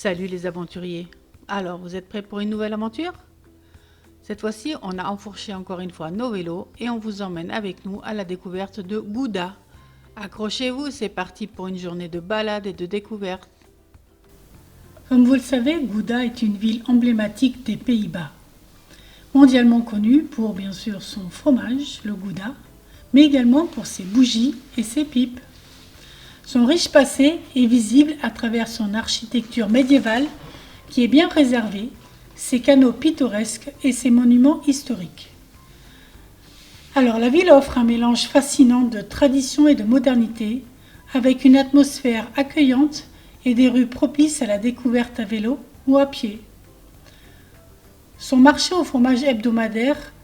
Salut les aventuriers. Alors, vous êtes prêts pour une nouvelle aventure? Cette fois-ci, on a enfourché encore une fois nos vélos et on vous emmène avec nous à la découverte de Gouda. Accrochez-vous, c'est parti pour une journée de balade et de découverte. Comme vous le savez, Gouda est une ville emblématique des Pays-Bas. Mondialement connue pour bien sûr son fromage, le Gouda, mais également pour ses bougies et ses pipes. Son riche passé est visible à travers son architecture médiévale qui est bien préservée, ses canaux pittoresques et ses monuments historiques. Alors la ville offre un mélange fascinant de tradition et de modernité, avec une atmosphère accueillante et des rues propices à la découverte à vélo ou à pied. Son marché au fromage hebdomadaire,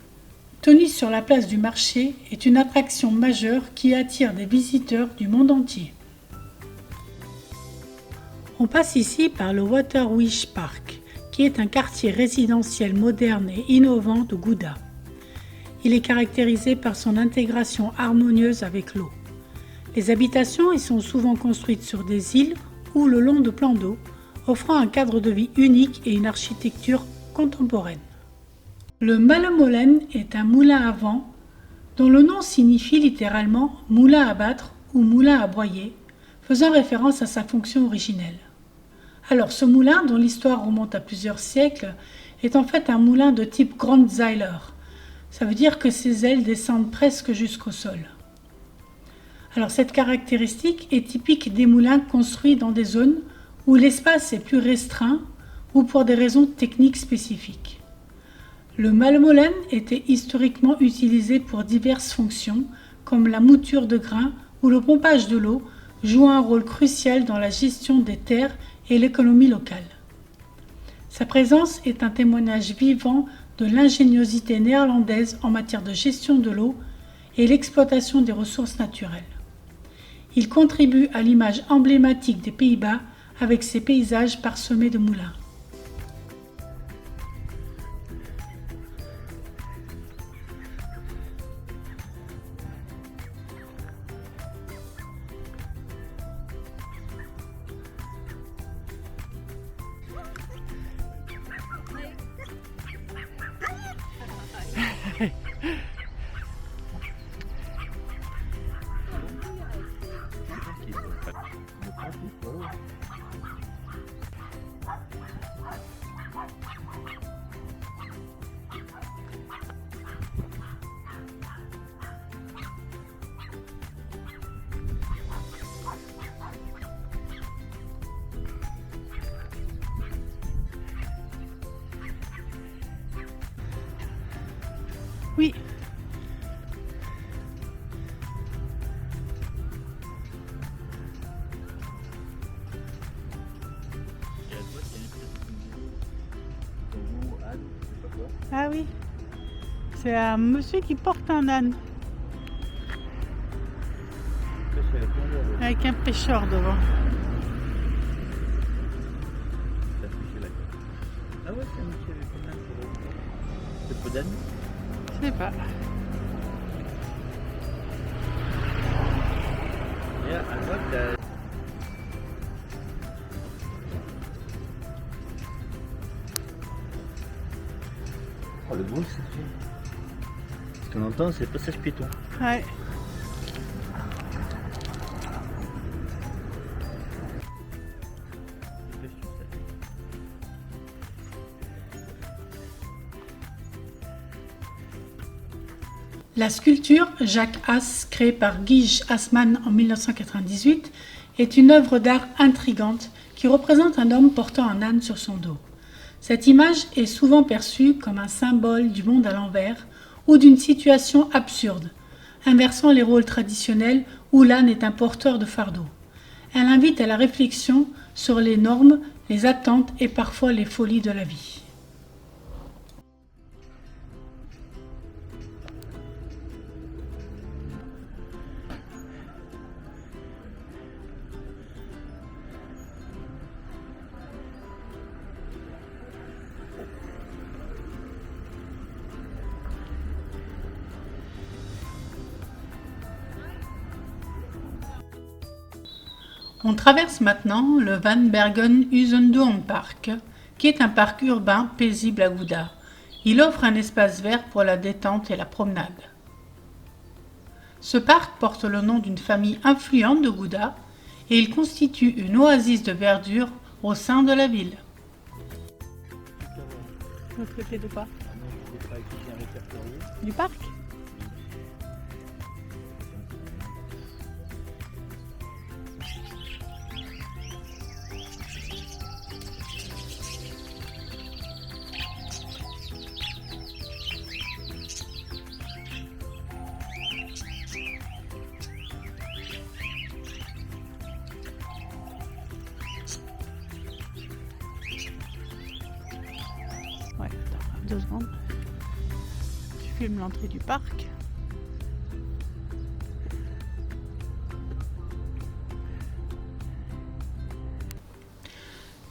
tenu sur la place du marché, est une attraction majeure qui attire des visiteurs du monde entier. On passe ici par le Waterwish Park, qui est un quartier résidentiel moderne et innovant de Gouda. Il est caractérisé par son intégration harmonieuse avec l'eau. Les habitations y sont souvent construites sur des îles ou le long de plans d'eau, offrant un cadre de vie unique et une architecture contemporaine. Le Malemolen est un moulin à vent dont le nom signifie littéralement moulin à battre ou moulin à broyer, faisant référence à sa fonction originelle. Alors ce moulin, dont l'histoire remonte à plusieurs siècles, est en fait un moulin de type Grundseiler. Ça veut dire que ses ailes descendent presque jusqu'au sol. Alors cette caractéristique est typique des moulins construits dans des zones où l'espace est plus restreint ou pour des raisons techniques spécifiques. Le Malemolen était historiquement utilisé pour diverses fonctions, comme la mouture de grains ou le pompage de l'eau, jouant un rôle crucial dans la gestion des terres et l'économie locale. Sa présence est un témoignage vivant de l'ingéniosité néerlandaise en matière de gestion de l'eau et l'exploitation des ressources naturelles. Il contribue à l'image emblématique des Pays-Bas avec ses paysages parsemés de moulins. Oui. Ah oui, c'est un monsieur qui porte un âne avec un pêcheur devant. Ah ouais, c'est un monsieur avec un âne pour eux. C'est pas d'âne? Je sais pas. Yeah, I love that. Oh, le bruit, c'est fait. Ce qu'on entend, c'est le passage piéton. Ouais. La sculpture Jacques Haas, créée par Guij Haasman en 1998, est une œuvre d'art intrigante qui représente un homme portant un âne sur son dos. Cette image est souvent perçue comme un symbole du monde à l'envers ou d'une situation absurde, inversant les rôles traditionnels où l'âne est un porteur de fardeau. Elle invite à la réflexion sur les normes, les attentes et parfois les folies de la vie. On traverse maintenant le Van Bergen-Husendoornpark, qui est un parc urbain paisible à Gouda. Il offre un espace vert pour la détente et la promenade. Ce parc porte le nom d'une famille influente de Gouda et il constitue une oasis de verdure au sein de la ville. L'autre côté de quoi? Du parc? Ouais, attends, 2 secondes. Tu filmes l'entrée du parc.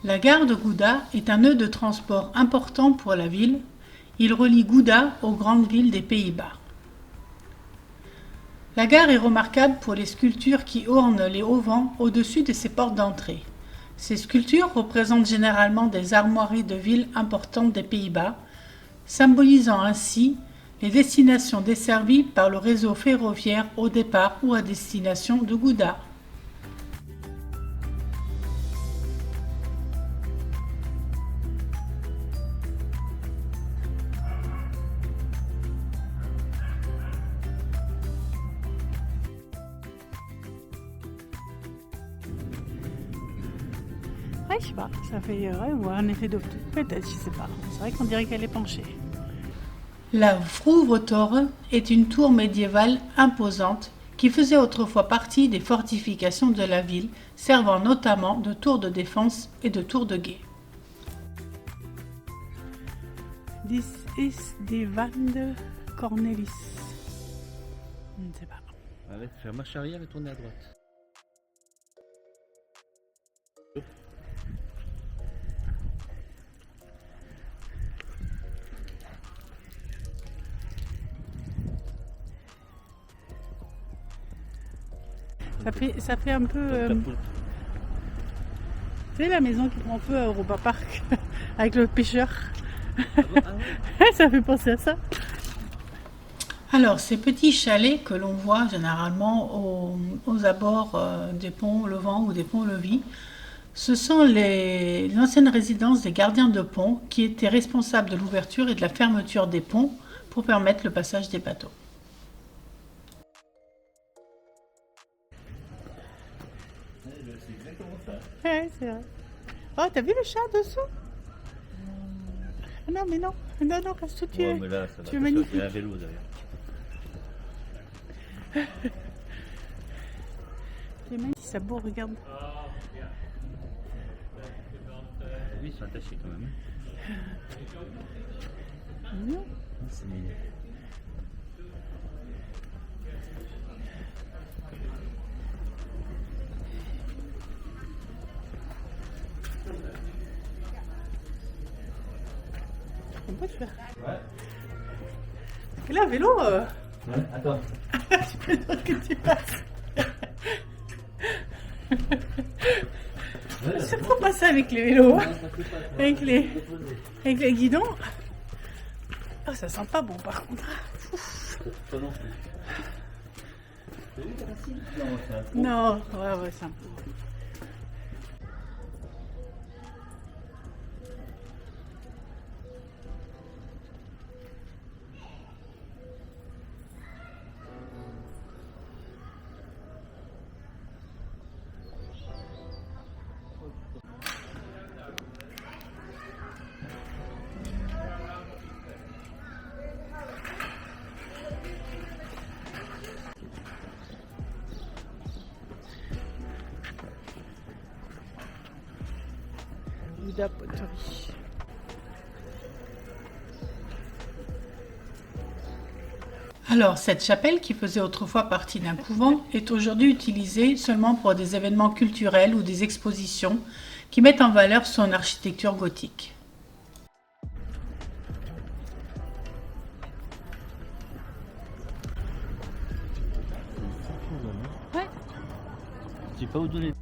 La gare de Gouda est un nœud de transport important pour la ville. Il relie Gouda aux grandes villes des Pays-Bas. La gare est remarquable pour les sculptures qui ornent les auvents au-dessus de ses portes d'entrée. Ces sculptures représentent généralement des armoiries de villes importantes des Pays-Bas, symbolisant ainsi les destinations desservies par le réseau ferroviaire au départ ou à destination de Gouda. Ouais, je sais pas, ça fait ou un effet d'eau. Peut-être, je sais pas. C'est vrai qu'on dirait qu'elle est penchée. La Vroegtore est une tour médiévale imposante qui faisait autrefois partie des fortifications de la ville, servant notamment de tour de défense et de tour de guet. This is the Van de Cornelis. Je ne sais pas. Arrête, faire marche arrière et tourner à droite. Ça fait un peu... Tu sais la maison qui prend feu à Europa Park avec le pêcheur. Ça fait penser à ça. Alors, ces petits chalets que l'on voit généralement aux abords des ponts Levant ou des ponts Levis, ce sont les anciennes résidences des gardiens de pont qui étaient responsables de l'ouverture et de la fermeture des ponts pour permettre le passage des bateaux. Ouais, c'est vrai. Oh, t'as vu le chat dessous? Non, mais non. Non, non, parce que tu es... mais là, ça va. Tu es magnifique. Il y a un vélo derrière. Tu es magnifique, ça beau, regarde. Oui, ils sont attachés quand même. Mignon. C'est mignon. On peut le faire. Ouais. Et là, vélo, Ouais, attends. tu peux dire que tu passes. C'est trop pas ça avec les vélos, hein. Avec les guidons. Oh, ça sent pas bon par contre. Ouf. Toi non plus. Non, c'est un peu. Non, ouais, c'est un peu. Gouda poterie. Alors, cette chapelle, qui faisait autrefois partie d'un couvent, est aujourd'hui utilisée seulement pour des événements culturels ou des expositions qui mettent en valeur son architecture gothique. Ouais. Je sais pas où donner.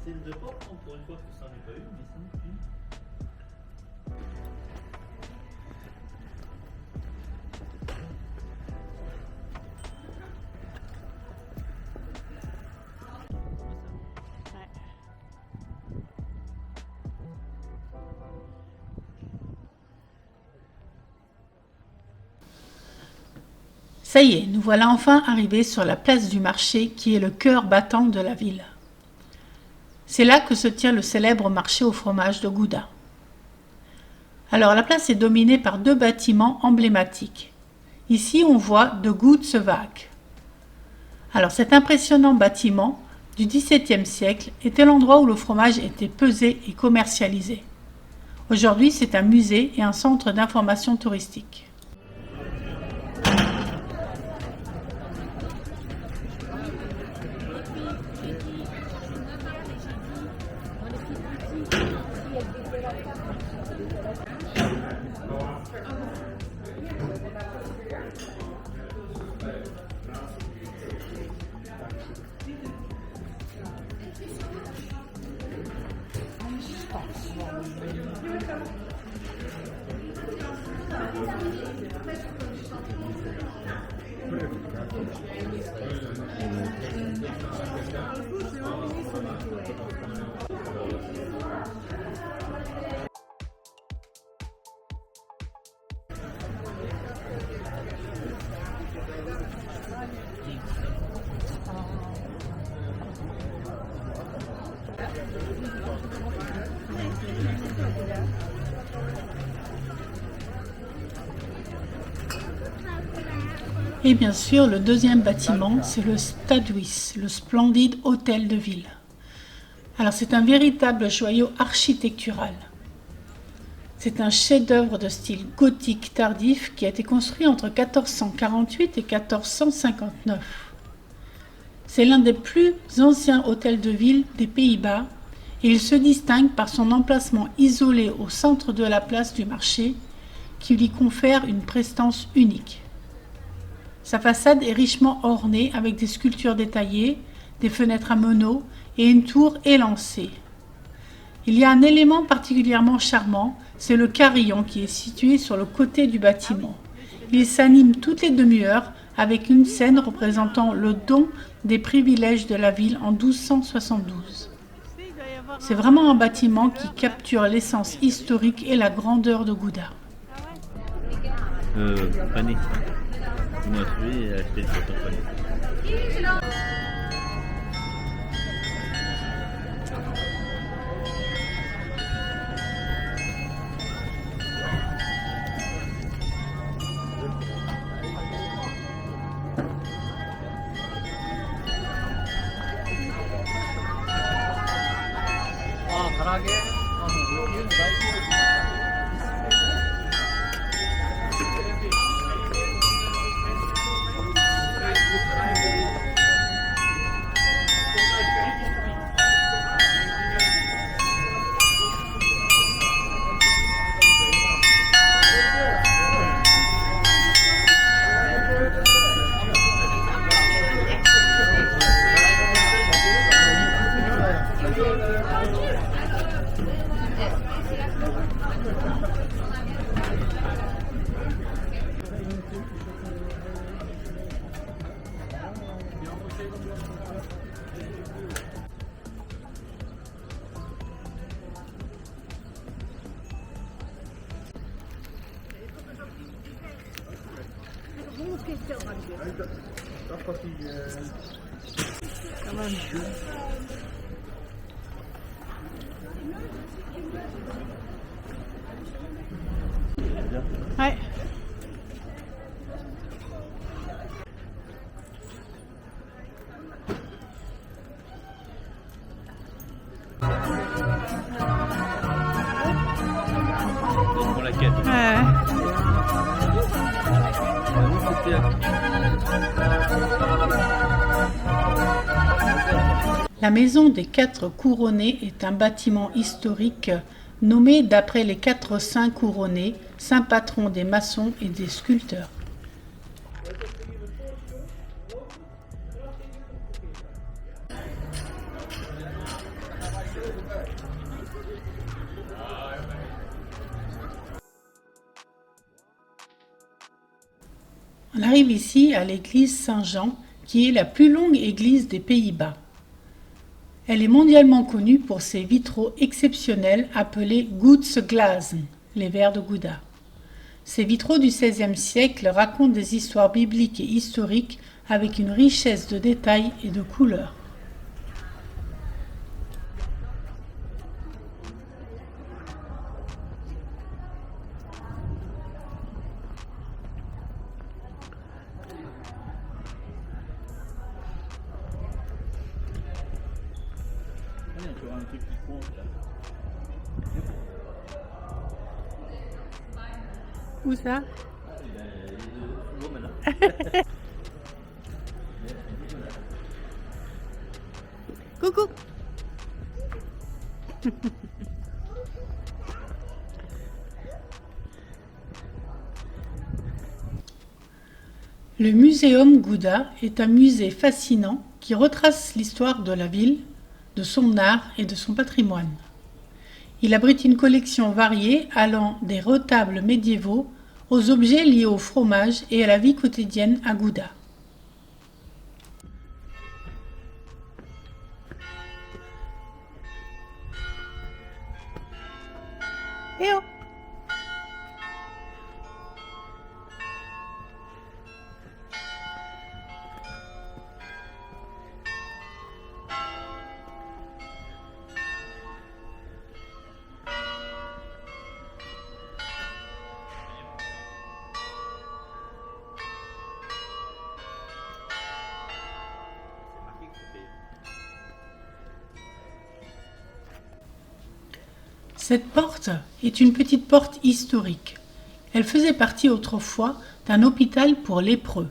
C'est de porte pour une fois que ça n'en est pas eu, mais ça non plus. Ça y est, nous voilà enfin arrivés sur la place du marché qui est le cœur battant de la ville. C'est là que se tient le célèbre marché au fromage de Gouda. Alors la place est dominée par deux bâtiments emblématiques. Ici on voit de Goedsewaak. Alors cet impressionnant bâtiment du XVIIe siècle était l'endroit où le fromage était pesé et commercialisé. Aujourd'hui c'est un musée et un centre d'information touristique. Et bien sûr, le deuxième bâtiment, c'est le Stadhuis, le splendide hôtel de ville. Alors c'est un véritable joyau architectural. C'est un chef-d'œuvre de style gothique tardif qui a été construit entre 1448 et 1459. C'est l'un des plus anciens hôtels de ville des Pays-Bas et il se distingue par son emplacement isolé au centre de la place du marché qui lui confère une prestance unique. Sa façade est richement ornée avec des sculptures détaillées, des fenêtres à meneaux et une tour élancée. Il y a un élément particulièrement charmant, c'est le carillon qui est situé sur le côté du bâtiment. Il s'anime toutes les demi-heures avec une scène représentant le don des privilèges de la ville en 1272. C'est vraiment un bâtiment qui capture l'essence historique et la grandeur de Gouda. Pané. On a trouvé et acheté le photo pané. Ouais. Pour la quête. La maison des Quatre Couronnés est un bâtiment historique nommé d'après les 4 saints couronnés, saint patron des maçons et des sculpteurs. On arrive ici à l'église Saint-Jean, qui est la plus longue église des Pays-Bas. Elle est mondialement connue pour ses vitraux exceptionnels appelés Godsglazen, les verres de Gouda. Ces vitraux du XVIe siècle racontent des histoires bibliques et historiques avec une richesse de détails et de couleurs. Où ça? Coucou. Le Muséum Gouda est un musée fascinant qui retrace l'histoire de la ville, de son art et de son patrimoine. Il abrite une collection variée allant des retables médiévaux aux objets liés au fromage et à la vie quotidienne à Gouda. Eh oh! Cette porte est une petite porte historique. Elle faisait partie autrefois d'un hôpital pour lépreux.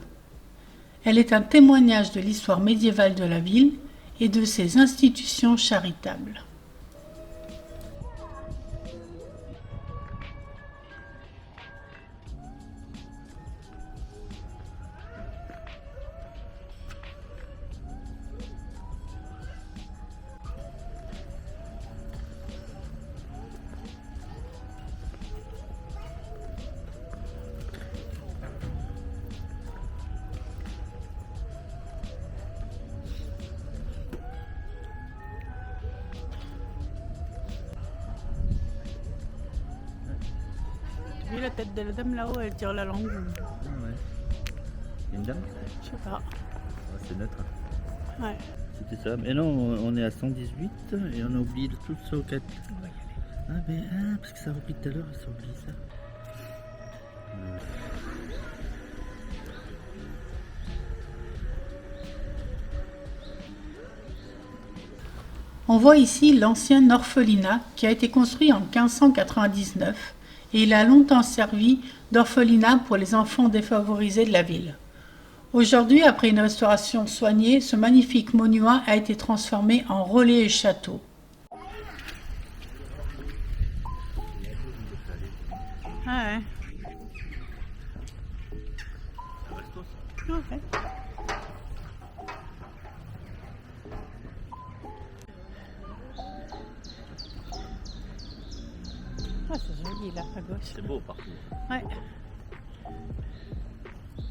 Elle est un témoignage de l'histoire médiévale de la ville et de ses institutions charitables. Tu vois la tête de la dame là-haut, elle tire la langue. Ah ouais. Il y a une dame? Je sais pas. Ah, c'est neutre. Ouais. C'était ça. Mais non, on est à 118 et on a oublié tout ça au 4. On va y aller. Ah, mais parce que ça a repris tout à l'heure, ça a oublié ça. On voit ici l'ancien orphelinat qui a été construit en 1599 et il a longtemps servi d'orphelinat pour les enfants défavorisés de la ville. Aujourd'hui, après une restauration soignée, ce magnifique monument a été transformé en relais et château. Ah ouais. Ouais. Ah, c'est joli là, à gauche. C'est beau partout. Ouais.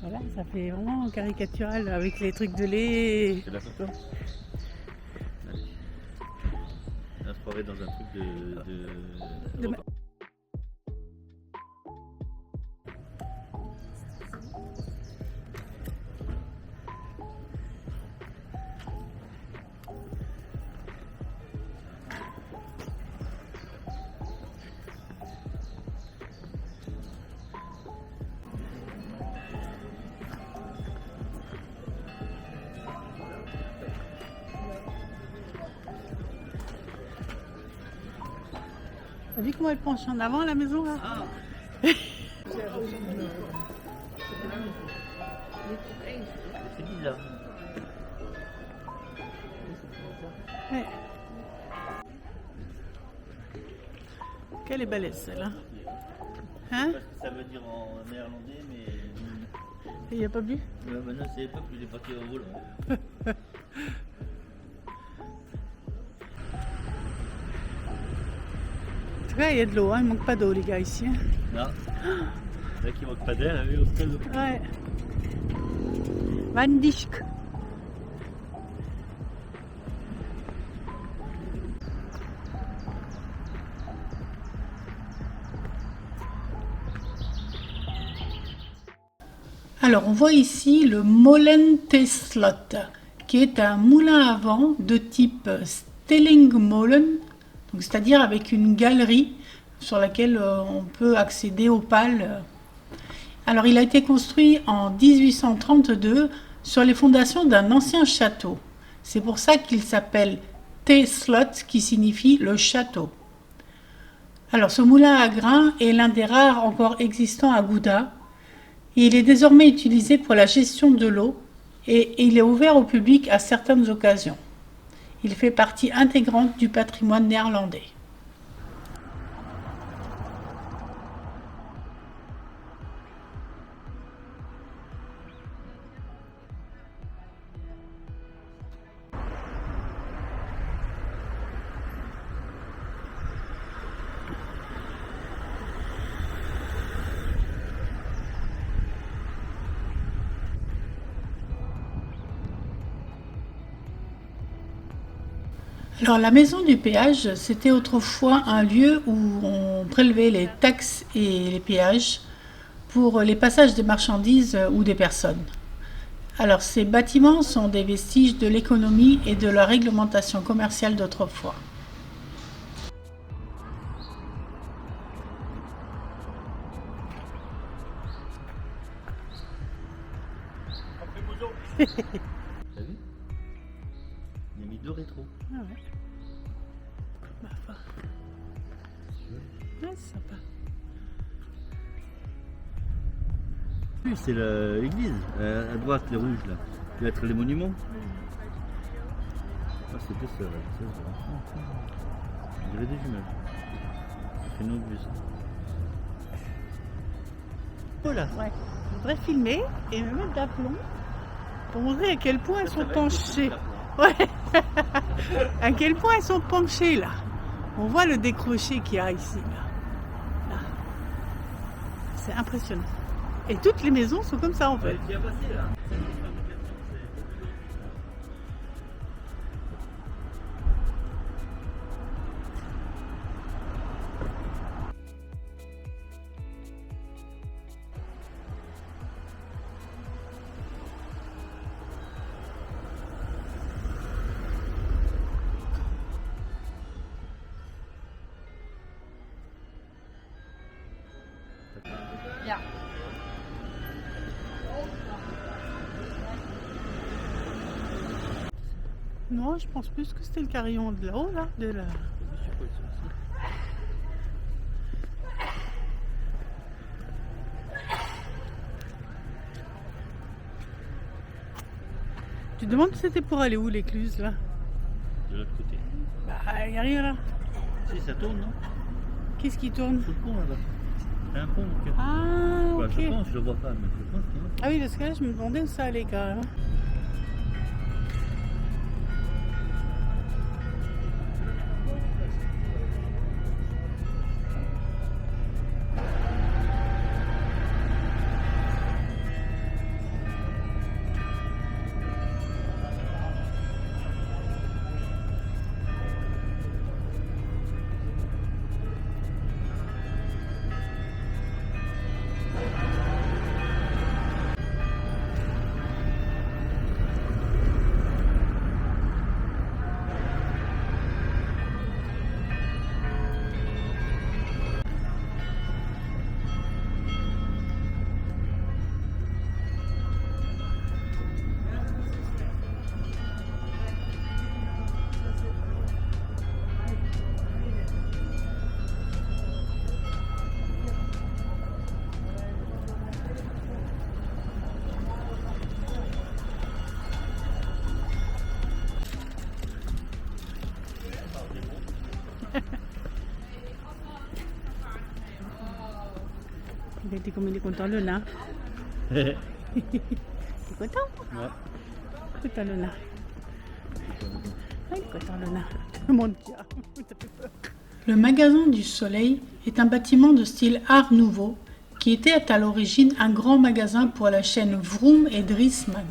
Voilà, ça fait vraiment caricatural avec les trucs de lait. C'est la photo? Allez. On se croirait dans un truc de... T'as vu comment elle penche en avant la maison là? Ah. C'est bizarre. Ouais. Quelle est belle celle-là. Hein? Parce que ça veut dire en néerlandais, mais. Il n'y a pas bu? Maintenant, c'est pas plus, il est parti au volant. En tout cas, il y a de l'eau, hein. Il ne manque pas d'eau, les gars, ici. Hein. Non. Là qui manque pas d'air, au stade. Ouais. Van Dijk. Alors, on voit ici le Molentheslot, qui est un moulin à vent de type Stellingmolen, c'est-à-dire avec une galerie sur laquelle on peut accéder aux pales. Alors, il a été construit en 1832 sur les fondations d'un ancien château. C'est pour ça qu'il s'appelle T-Slot, qui signifie le château. Alors, ce moulin à grains est l'un des rares encore existants à Gouda. Et il est désormais utilisé pour la gestion de l'eau et il est ouvert au public à certaines occasions. Il fait partie intégrante du patrimoine néerlandais. Alors la maison du péage, c'était autrefois un lieu où on prélevait les taxes et les péages pour les passages des marchandises ou des personnes. Alors ces bâtiments sont des vestiges de l'économie et de la réglementation commerciale d'autrefois. T'as vu? Il a mis 2 rétros. Ah ouais. Bah, enfin. Ouais, c'est sympa. C'est l'église, à droite, les rouges là. Ça doit être les monuments. Ah, c'est deux sœurs. On dirait des jumelles. Ça fait une obus. Voilà, ouais. Je voudrais filmer et me mettre d'aplomb pour montrer à quel point elles sont penchées. Ouais. À quel point elles sont penchées là. On voit le décroché qu'il y a ici. Là. C'est impressionnant. Et toutes les maisons sont comme ça en fait. Ja. Non, je pense plus que c'était le carillon de là-haut, là, de la... Tu te demandes si c'était pour aller où l'écluse, là? De l'autre côté. Bah, il n'y a rien là. Si, ça tourne, non? Qu'est-ce qui tourne? Sous le pont là-bas. C'est un pont, donc. Ah, Bah, ok. je pense, je le vois pas, mais je pense qu'il y en a. Ah oui, parce que là, je me demandais où ça allait quand même. Il est content, le nain. Il est content? Ouais. Content, le nain. Il est content, le nain. Mon Dieu, ça fait peur. Le magasin du Soleil est un bâtiment de style Art Nouveau qui était à l'origine un grand magasin pour la chaîne Vroom et Drießmann.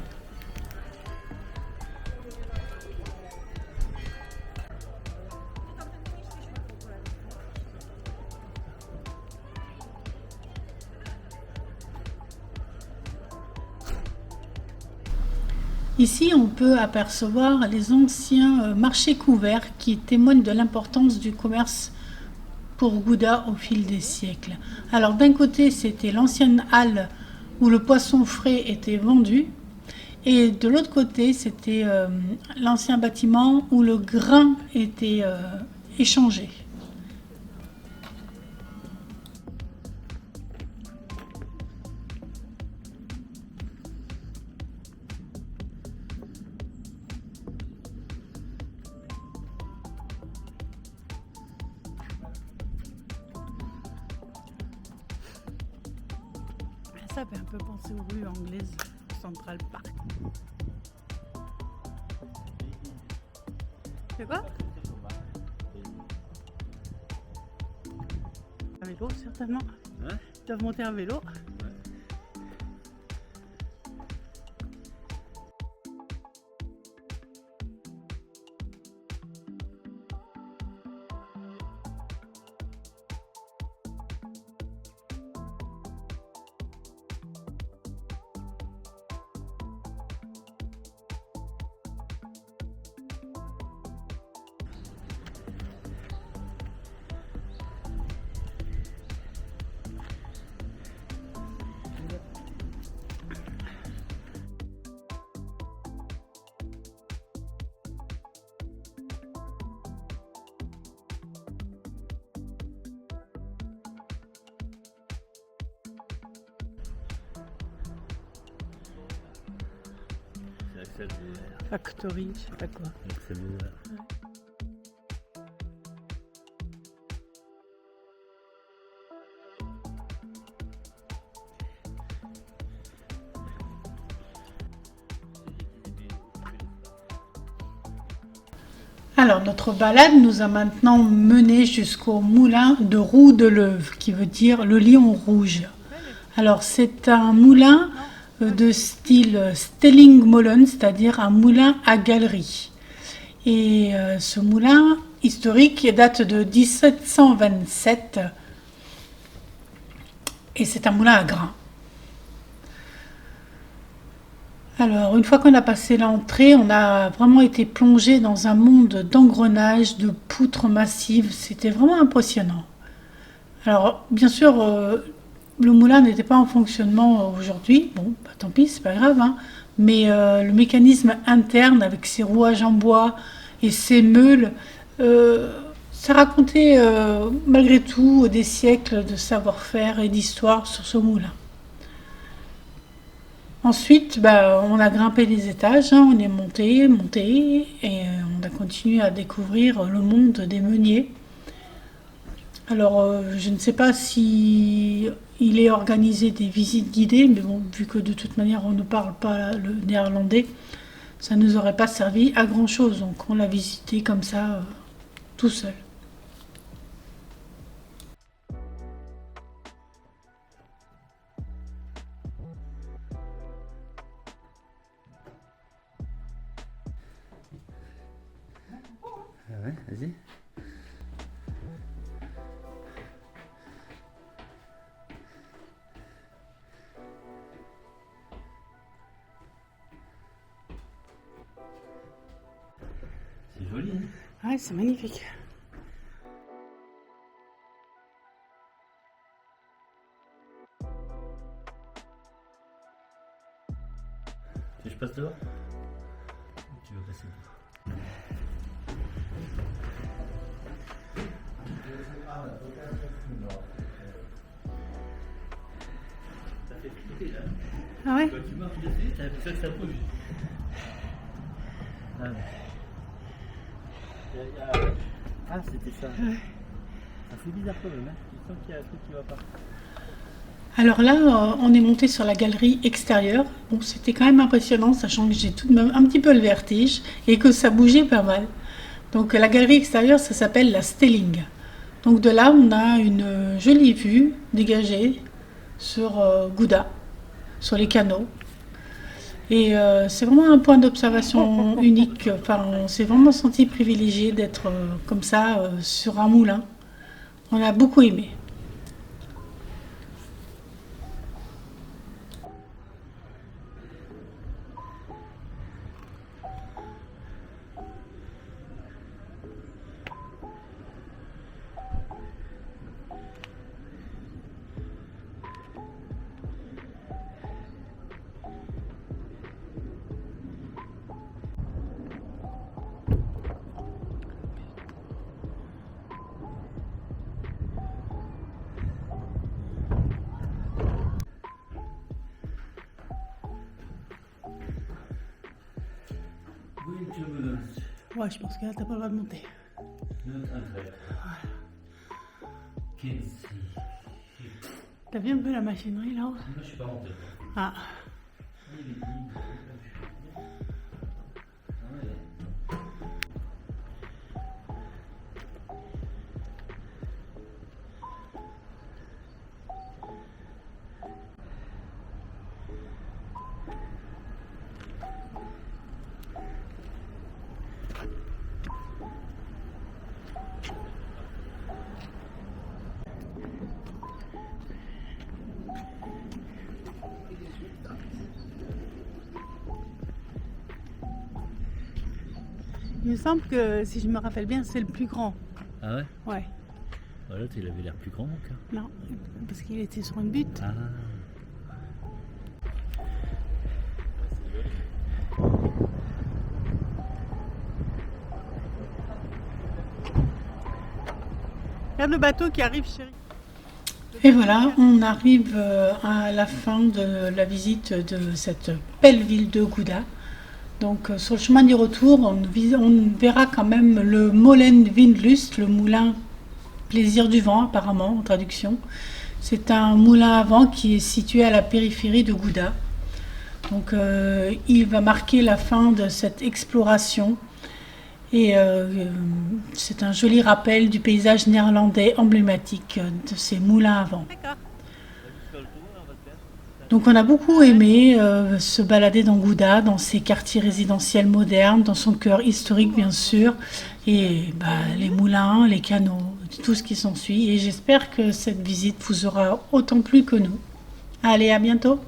Ici, on peut apercevoir les anciens marchés couverts qui témoignent de l'importance du commerce pour Gouda au fil des siècles. Alors d'un côté, c'était l'ancienne halle où le poisson frais était vendu, et de l'autre côté, c'était l'ancien bâtiment où le grain était échangé. Ça fait un peu penser aux rues anglaises, Central Park. C'est quoi? Un vélo, certainement. Hein? Ils doivent monter un vélo. Axel Bauer. Factory, je sais pas quoi. Axel Bauer. Alors, notre balade nous a maintenant mené jusqu'au moulin de Roux de Leuve, qui veut dire le lion rouge. Alors, c'est un moulin de style Stellingmolen, c'est-à-dire un moulin à galerie. Et ce moulin historique date de 1727 et c'est un moulin à grains. Alors, une fois qu'on a passé l'entrée, on a vraiment été plongé dans un monde d'engrenages, de poutres massives. C'était vraiment impressionnant. Alors, bien sûr, le moulin n'était pas en fonctionnement aujourd'hui. Bon, bah, tant pis, c'est pas grave. Hein. Mais le mécanisme interne, avec ses rouages en bois et ses meules, ça racontait malgré tout des siècles de savoir-faire et d'histoire sur ce moulin. Ensuite, on a grimpé les étages, hein, on est monté, et on a continué à découvrir le monde des meuniers. Alors, je ne sais pas si il est organisé des visites guidées, mais bon, vu que de toute manière on ne parle pas le néerlandais, ça ne nous aurait pas servi à grand chose, donc on l'a visité comme ça, tout seul. Ah ouais, vas-y. C'est joli, hein? Ouais, c'est magnifique. Tu veux que je passe dehors? Ou tu veux passer dehors? Ça fait flipper là. Ah ouais? Quand tu marches dessus, t'as l'impression que ça bouge. Ah, ouais. Ah, c'était ça. Ouais. Ah, c'est bizarre quand même, hein. Tu sens qu'il y a un truc qui va pas. Alors là, on est monté sur la galerie extérieure. Bon, c'était quand même impressionnant, sachant que j'ai tout de même un petit peu le vertige et que ça bougeait pas mal. Donc la galerie extérieure, ça s'appelle la Stelling. Donc de là, on a une jolie vue dégagée sur Gouda, sur les canaux. Et c'est vraiment un point d'observation unique. Enfin, on s'est vraiment senti privilégié d'être comme ça sur un moulin. On a beaucoup aimé. Ouais, je pense que là, t'as pas le droit de monter. T'as vu un peu la machinerie là-haut? Moi, je suis pas monté. Ah. Il me semble que, si je me rappelle bien, c'est le plus grand. Ah ouais? Ouais. Voilà, il avait l'air plus grand, donc. Non, parce qu'il était sur une butte. Ah. Regarde le bateau qui arrive, chérie. Et voilà, on arrive à la fin de la visite de cette belle ville de Gouda. Donc sur le chemin du retour, on verra quand même le Molen Windlust, le moulin plaisir du vent apparemment en traduction. C'est un moulin à vent qui est situé à la périphérie de Gouda. Donc il va marquer la fin de cette exploration et c'est un joli rappel du paysage néerlandais emblématique de ces moulins à vent. Donc on a beaucoup aimé se balader dans Gouda, dans ses quartiers résidentiels modernes, dans son cœur historique bien sûr, et les moulins, les canaux, tout ce qui s'ensuit. Et j'espère que cette visite vous aura autant plu que nous. Allez, à bientôt!